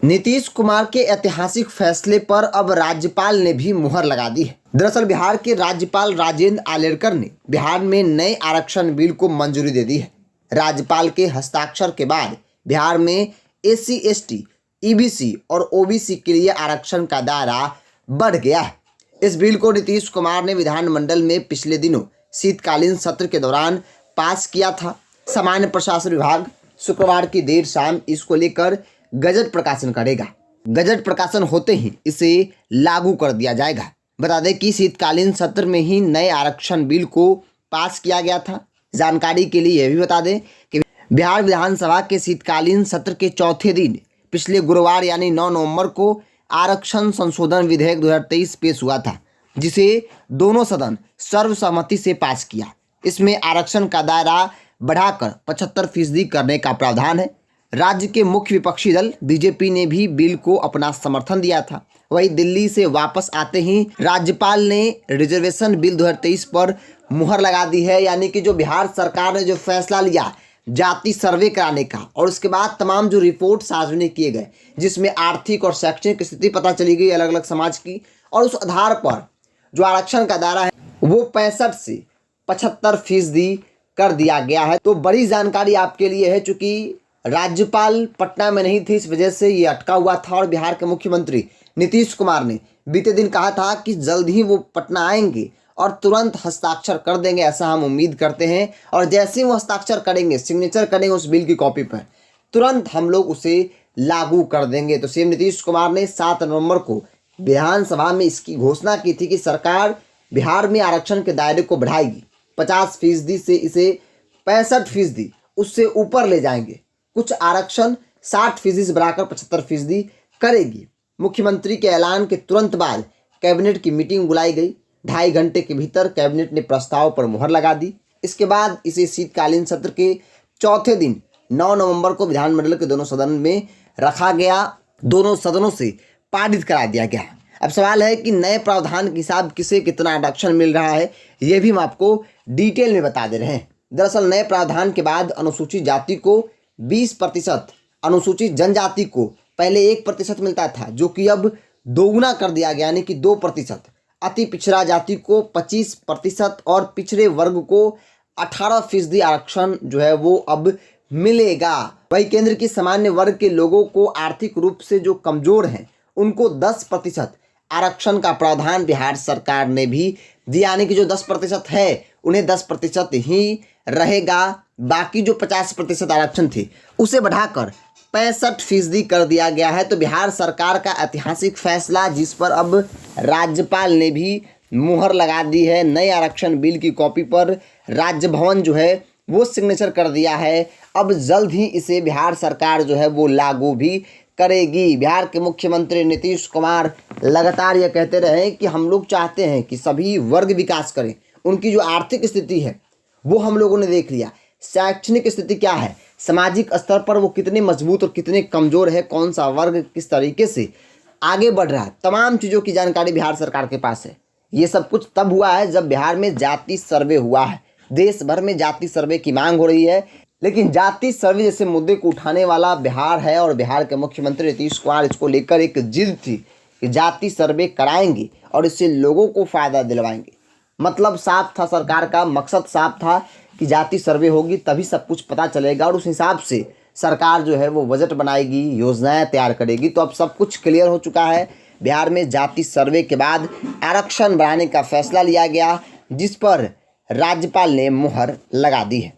नीतीश कुमार के ऐतिहासिक फैसले पर अब राज्यपाल ने भी मुहर लगा दी है। दरअसल बिहार के राज्यपाल राजेंद्र आर्लेकर ने बिहार में नए आरक्षण बिल को मंजूरी दे दी है। राज्यपाल के हस्ताक्षर के बाद बिहार में एससी, एसटी, ईबीसी और ओबीसी के लिए आरक्षण का दायरा बढ़ गया है। इस बिल को नीतीश कुमार ने विधानमंडल में पिछले दिनों शीतकालीन सत्र के दौरान पास किया था। सामान्य प्रशासन विभाग शुक्रवार की देर शाम इसको लेकर गजट प्रकाशन करेगा। गजट प्रकाशन होते ही इसे लागू कर दिया जाएगा। बता दें कि शीतकालीन सत्र में ही नए आरक्षण बिल को पास किया गया था। जानकारी के लिए यह भी बता दें कि बिहार विधानसभा के शीतकालीन सत्र के चौथे दिन पिछले गुरुवार यानी 9 नवंबर को आरक्षण संशोधन विधेयक 2023 पेश हुआ था, जिसे दोनों सदन सर्वसम्मति से पास किया। इसमें आरक्षण का दायरा बढ़ाकर 75% करने का प्रावधान है। राज्य के मुख्य विपक्षी दल बीजेपी ने भी बिल को अपना समर्थन दिया था। वहीं दिल्ली से वापस आते ही राज्यपाल ने रिजर्वेशन बिल 2023 पर मुहर लगा दी है। यानी कि जो बिहार सरकार ने जो फैसला लिया जाति सर्वे कराने का और उसके बाद तमाम जो रिपोर्ट सार्वजनिक किए गए, जिसमें आर्थिक और शैक्षणिक स्थिति पता चली गई अलग अलग समाज की, और उस आधार पर जो आरक्षण का दायरा है वो 65 से 75% कर दिया गया है। तो बड़ी जानकारी आपके लिए है, चूंकि राज्यपाल पटना में नहीं थी, इस वजह से ये अटका हुआ था। और बिहार के मुख्यमंत्री नीतीश कुमार ने बीते दिन कहा था कि जल्द ही वो पटना आएंगे और तुरंत हस्ताक्षर कर देंगे, ऐसा हम उम्मीद करते हैं। और जैसे ही वो हस्ताक्षर करेंगे, सिग्नेचर करेंगे उस बिल की कॉपी पर, तुरंत हम लोग उसे लागू कर देंगे। तो सीएम नीतीश कुमार ने 7 नवंबर को विधानसभा में इसकी घोषणा की थी कि सरकार बिहार में आरक्षण के दायरे को बढ़ाएगी। 50% से इसे 65% उससे ऊपर ले जाएंगे। कुछ आरक्षण 60% से बढ़ाकर 75% करेगी। मुख्यमंत्री के ऐलान के तुरंत बाद कैबिनेट की मीटिंग बुलाई गई। 2.5 घंटे के भीतर कैबिनेट ने प्रस्ताव पर मुहर लगा दी। इसके बाद इसे शीतकालीन सत्र के चौथे दिन 9 नवंबर को विधानमंडल के दोनों सदन में रखा गया। दोनों सदनों से पारित करा दिया गया। अब सवाल है कि नए प्रावधान के हिसाब किसे कितना आरक्षण मिल रहा है, ये भी हम आपको डिटेल में बता दे रहे हैं। दरअसल नए प्रावधान के बाद अनुसूचित जाति को 20%, अनुसूचित जनजाति को पहले 1% मिलता था, जो कि अब दोगुना कर दिया गया, यानी कि 2%। अति पिछड़ा जाति को 25% और पिछड़े वर्ग को 18% आरक्षण जो है वो अब मिलेगा। वही केंद्र की सामान्य वर्ग के लोगों को आर्थिक रूप से जो कमजोर हैं उनको 10% आरक्षण का प्रावधान बिहार सरकार ने भी दिया। यानी कि जो 10% है उन्हें 10% ही रहेगा। बाकी जो 50% आरक्षण थे उसे बढ़ाकर 65% कर दिया गया है। तो बिहार सरकार का ऐतिहासिक फैसला, जिस पर अब राज्यपाल ने भी मुहर लगा दी है। नए आरक्षण बिल की कॉपी पर राज्य भवन जो है वो सिग्नेचर कर दिया है। अब जल्द ही इसे बिहार सरकार जो है वो लागू भी करेगी। बिहार के मुख्यमंत्री नीतीश कुमार लगातार ये कहते रहे कि हम लोग चाहते हैं कि सभी वर्ग विकास करें। उनकी जो आर्थिक स्थिति है वो हम लोगों ने देख लिया, शैक्षणिक स्थिति क्या है, सामाजिक स्तर पर वो कितने मजबूत और कितने कमज़ोर है, कौन सा वर्ग किस तरीके से आगे बढ़ रहा है, तमाम चीज़ों की जानकारी बिहार सरकार के पास है। ये सब कुछ तब हुआ है जब बिहार में जाति सर्वे हुआ है। देश भर में जाति सर्वे की मांग हो रही है, लेकिन जाति सर्वे जैसे मुद्दे को उठाने वाला बिहार है। और बिहार के मुख्यमंत्री नीतीश कुमार इसको लेकर एक जिद थी कि जाति सर्वे कराएंगे और इससे लोगों को फ़ायदा दिलवाएंगे। मतलब साफ था, सरकार का मकसद साफ था कि जाति सर्वे होगी तभी सब कुछ पता चलेगा और उस हिसाब से सरकार जो है वो बजट बनाएगी, योजनाएं तैयार करेगी। तो अब सब कुछ क्लियर हो चुका है। बिहार में जाति सर्वे के बाद आरक्षण बढ़ाने का फैसला लिया गया, जिस पर राज्यपाल ने मुहर लगा दी है।